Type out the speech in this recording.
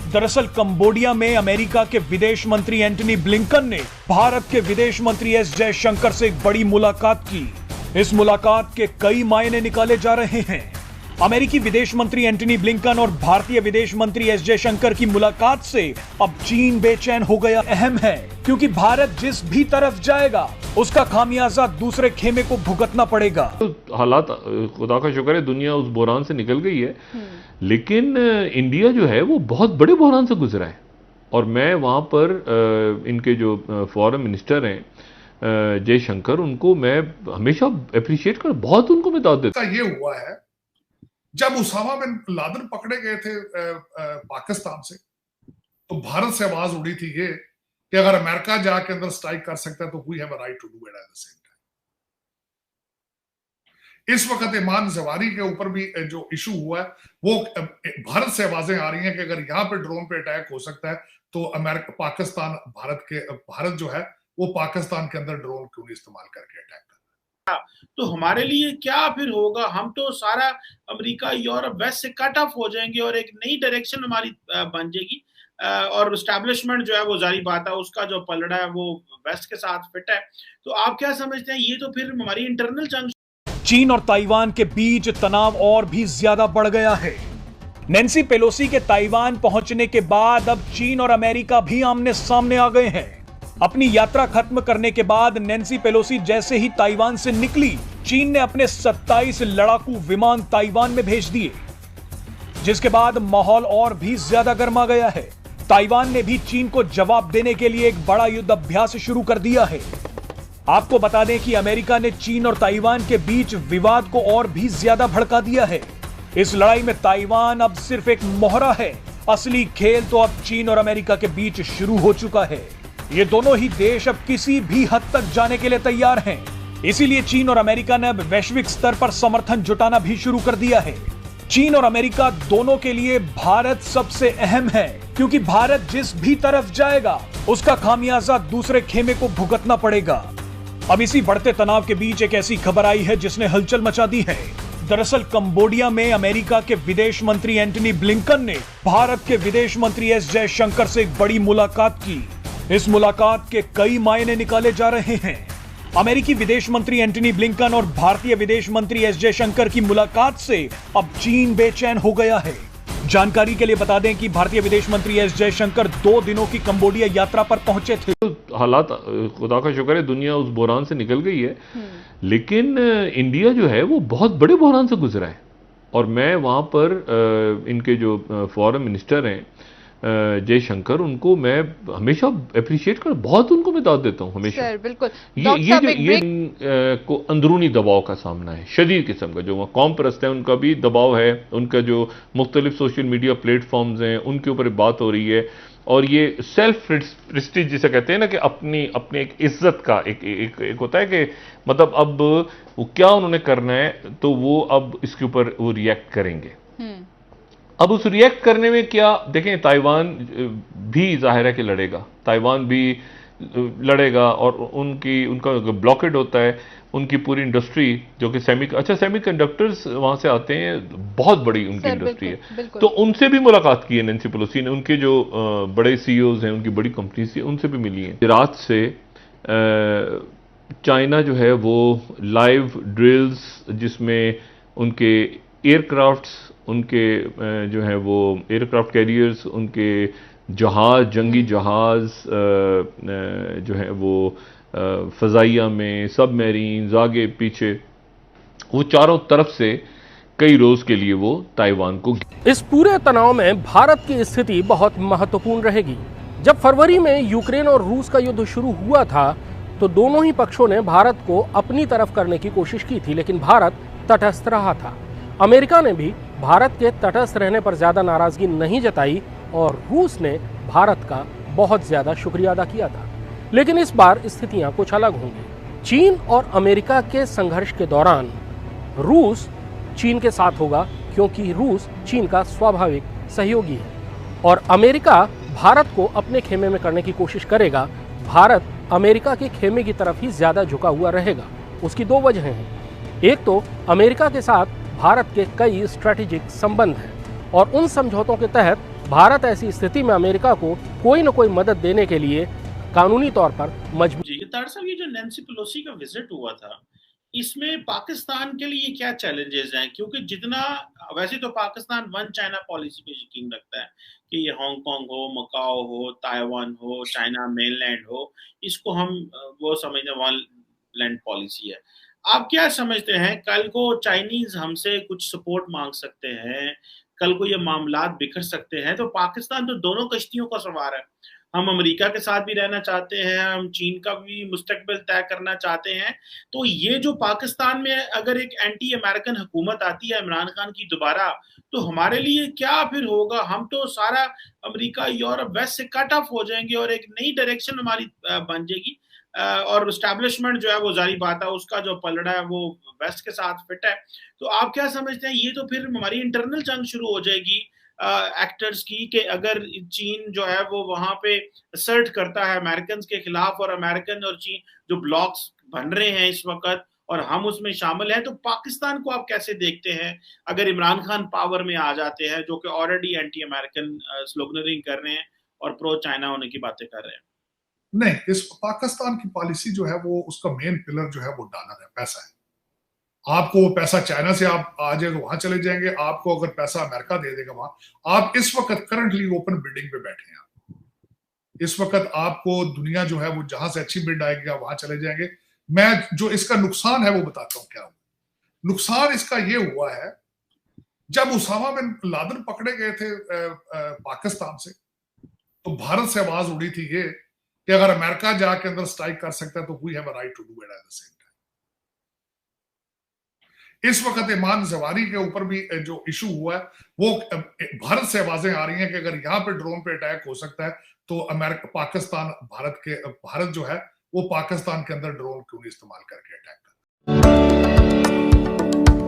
दरअसल कंबोडिया में अमेरिका के विदेश मंत्री एंटनी ब्लिंकन ने भारत के विदेश मंत्री एस जयशंकर से एक बड़ी मुलाकात की। इस मुलाकात के कई मायने निकाले जा रहे हैं। अमेरिकी विदेश मंत्री एंटनी ब्लिंकन और भारतीय विदेश मंत्री एस जयशंकर की मुलाकात से अब चीन बेचैन हो गया। अहम है क्योंकि भारत जिस भी तरफ जाएगा उसका खामियाजा दूसरे खेमे को भुगतना पड़ेगा। हालात खुदा का शुक्र है दुनिया उस बहरान से निकल गई है, लेकिन इंडिया जो है वो बहुत बड़े बहरान से गुजरा है। और मैं वहां पर इनके जो फॉरेन मिनिस्टर हैं जयशंकर, उनको मैं हमेशा अप्रिशिएट कर, बहुत उनको मैं दाद देता। ये हुआ है जब उसामा बिन लादेन पकड़े गए थे पाकिस्तान से, तो भारत से आवाज उड़ी थी ये कि अगर अमेरिका जाके अंदर स्ट्राइक कर सकता है तो we have a right to do it at the same time. इस वक्त ईमान जवारी के ऊपर भी जो इशू हुआ है वो भारत से आवाजें आ रही हैं कि अगर यहाँ पे ड्रोन पे अटैक हो सकता है तो अमेरिका पाकिस्तान भारत जो है वो पाकिस्तान के अंदर ड्रोन क्यों नहीं इस्तेमाल करके अटैक करता है। तो हमारे लिए क्या फिर होगा? हम तो सारा अमेरिका, यूरोप, वेस्ट से कट ऑफ हो जाएंगे और एक नई डायरेक्शन हमारी बन जाएगी। और एस्टैब्लिशमेंट जो है वो जारी बात है उसका जो पलड़ा है वो वेस्ट के साथ फिट है। तो आप क्या समझते हैं, ये तो फिर हमारी इंटरनल जंग। चीन और ताइवान के बीच तनाव और भी ज्यादा बढ़ गया है। नैन्सी पेलोसी के ताइवान पहुंचने के बाद अब चीन और अमेरिका भी आमने सामने आ गए हैं। अपनी यात्रा खत्म करने के बाद नैन्सी पेलोसी जैसे ही ताइवान से निकली, चीन ने अपने 27 लड़ाकू विमान ताइवान में भेज दिए, जिसके बाद माहौल और भी ज्यादा गर्मा गया है। ताइवान ने भी चीन को जवाब देने के लिए एक बड़ा युद्ध अभ्यास शुरू कर दिया है। आपको बता दें कि अमेरिका ने चीन और ताइवान के बीच विवाद को और भी ज्यादा भड़का दिया है। इस लड़ाई में ताइवान अब सिर्फ एक मोहरा है, असली खेल तो अब चीन और अमेरिका के बीच शुरू हो चुका है। ये दोनों ही देश अब किसी भी हद तक जाने के लिए तैयार हैं। इसीलिए चीन और अमेरिका ने अब वैश्विक स्तर पर समर्थन जुटाना भी शुरू कर दिया है। चीन और अमेरिका दोनों के लिए भारत सबसे अहम है, क्योंकि भारत जिस भी तरफ जाएगा उसका खामियाजा दूसरे खेमे को भुगतना पड़ेगा। अब इसी बढ़ते तनाव के बीच एक ऐसी खबर आई है जिसने हलचल मचा दी है। दरअसल कंबोडिया में अमेरिका के विदेश मंत्री एंटनी ब्लिंकन ने भारत के विदेश मंत्री एस जयशंकर से एक बड़ी मुलाकात की। इस मुलाकात के कई मायने निकाले जा रहे हैं। अमेरिकी विदेश मंत्री एंटनी ब्लिंकन और भारतीय विदेश मंत्री एस जयशंकर की मुलाकात से अब चीन बेचैन हो गया है। जानकारी के लिए बता दें कि भारतीय विदेश मंत्री एस जयशंकर 2 दिनों की कंबोडिया यात्रा पर पहुंचे थे। हालात खुदा का शुक्र है दुनिया उस बहरान से निकल गई है, लेकिन इंडिया जो है वो बहुत बड़े बहरान से गुजरा है। और मैं वहां पर इनके जो फॉरेन मिनिस्टर हैं जयशंकर, उनको मैं हमेशा अप्रिशिएट कर, बहुत उनको मैं दाद देता हूं हमेशा। सर बिल्कुल। ये को अंदरूनी दबाव का सामना है, शदीद किस्म का। जो कौम परस्त है उनका भी दबाव है, उनका जो मुख्तलिफ सोशल मीडिया प्लेटफॉर्म्स हैं उनके ऊपर बात हो रही है। और ये सेल्फ प्रेस्टीज जिसे कहते हैं ना, कि अपनी एक इज्जत का एक होता है कि मतलब अब वो क्या उन्होंने करना है, तो वो अब इसके ऊपर वो रिएक्ट करेंगे। अब उस रिएक्ट करने में क्या देखें, ताइवान भी जाहिर है कि लड़ेगा, ताइवान भी लड़ेगा। और उनका ब्लॉकेड होता है, उनकी पूरी इंडस्ट्री जो कि सेमीकंडक्टर्स वहां से आते हैं, बहुत बड़ी उनकी इंडस्ट्री है। तो उनसे भी मुलाकात की है नैन्सी पेलोसी ने। उनके जो बड़े सीईओज हैं, उनकी बड़ी कंपनीज थी, उनसे भी मिली हैं। रात से चाइना जो है वो लाइव ड्रिल्स, जिसमें उनके एयरक्राफ्ट्स, उनके जो है वो एयरक्राफ्ट कैरियर्स, उनके जहाज, जंगी जहाज जो है वो फ़ज़ाइया में, सबमरीन्स आगे पीछे, वो चारों तरफ से कई रोज के लिए वो ताइवान को। इस पूरे तनाव में भारत की स्थिति बहुत महत्वपूर्ण रहेगी। जब फरवरी में यूक्रेन और रूस का युद्ध शुरू हुआ था तो दोनों ही पक्षों ने भारत को अपनी तरफ करने की कोशिश की थी, लेकिन भारत तटस्थ रहा था। अमेरिका ने भी भारत के तटस्थ रहने पर ज्यादा नाराजगी नहीं जताई और रूस ने भारत का बहुत ज्यादा शुक्रिया अदा किया था। लेकिन इस बार स्थितियां कुछ अलग होंगी। चीन और अमेरिका के संघर्ष के दौरान रूस चीन के साथ होगा, क्योंकि रूस चीन का स्वाभाविक सहयोगी है, और अमेरिका भारत को अपने खेमे में करने की कोशिश करेगा। भारत अमेरिका के खेमे की तरफ ही ज्यादा झुका हुआ रहेगा। उसकी 2 वजहें हैं। एक तो अमेरिका के साथ भारत के कई स्ट्रेटेजिक संबंध हैं और उन समझौतों के तहत भारत ऐसी स्थिति में अमेरिका को कोई न कोई मदद देने के लिए कानूनी तौर पर मजबूर। जी दरअसल ये जो नैन्सी पेलोसी का विजिट हुआ था, इसमें पाकिस्तान के लिए क्या चैलेंजेस हैं? क्योंकि जितना वैसे तो पाकिस्तान वन चाइना पॉलिसी पे यकीन रखता है कि ये हांगकांग हो, मकाओ हो, ताइवान हो, चाइना मेनलैंड हो, इसको हम वो समझते हैं वन लैंड पॉलिसी है। आप क्या समझते हैं कल को चाइनीज हमसे कुछ सपोर्ट मांग सकते हैं, कल को ये मामलात बिखर सकते हैं, तो पाकिस्तान तो दोनों कश्तियों का सवार है। हम अमेरिका के साथ भी रहना चाहते हैं, हम चीन का भी मुस्तकबिल तय करना चाहते हैं। तो ये जो पाकिस्तान में अगर एक एंटी अमेरिकन हुकूमत आती है इमरान खान की दोबारा, तो हमारे लिए क्या फिर होगा? हम तो सारा अमेरिका, यूरोप, वेस्ट से कट ऑफ हो जाएंगे और एक नई डायरेक्शन हमारी बन जाएगी। और एस्टैब्लिशमेंट जो है वो जारी बात है, उसका जो पलड़ा है वो वेस्ट के साथ फिट है। तो आप क्या समझते हैं, ये तो फिर हमारी इंटरनल जंग शुरू हो जाएगी एक्टर्स की, कि अगर चीन जो है वो वहां पे असर्ट करता है अमेरिकन के खिलाफ, और अमेरिकन और चीन जो ब्लॉक्स बन रहे हैं इस वक्त और हम उसमें शामिल हैं, तो पाकिस्तान को आप कैसे देखते हैं अगर इमरान खान पावर में आ जाते हैं, जो कि ऑलरेडी एंटी अमेरिकन स्लोगनरिंग कर रहे हैं और प्रो चाइना होने की बातें कर रहे हैं? नहीं, इस पाकिस्तान की पॉलिसी जो है वो उसका मेन पिलर जो है वो डॉलर है, पैसा है। आपको वो पैसा चाइना से आप आ जाएगा, वहां चले जाएंगे। आपको अगर पैसा अमेरिका दे देगा वहां, आप इस वक्त करंटली ओपन बिल्डिंग पे बैठे हैं। इस वक्त आपको दुनिया जो है वो जहां से अच्छी बिल्ड आएगी वहां चले जाएंगे। मैं जो इसका नुकसान है वो बताता हूं क्या हुआ। नुकसान इसका ये हुआ है, जब उसामा बिन लादेन पकड़े गए थे पाकिस्तान से, तो भारत से आवाज उड़ी थी ये कि अगर अमेरिका जाके अंदर स्ट्राइक कर सकता है तो we have a right to do it at the same time. इस वक्त ईमान जवारी के ऊपर भी जो इशू हुआ है वो भारत से आवाजें आ रही हैं कि अगर यहाँ पे ड्रोन पे अटैक हो सकता है तो अमेरिका, पाकिस्तान, भारत जो है वो पाकिस्तान के अंदर ड्रोन क्यों नहीं इस्तेमाल करके अटैक करता है।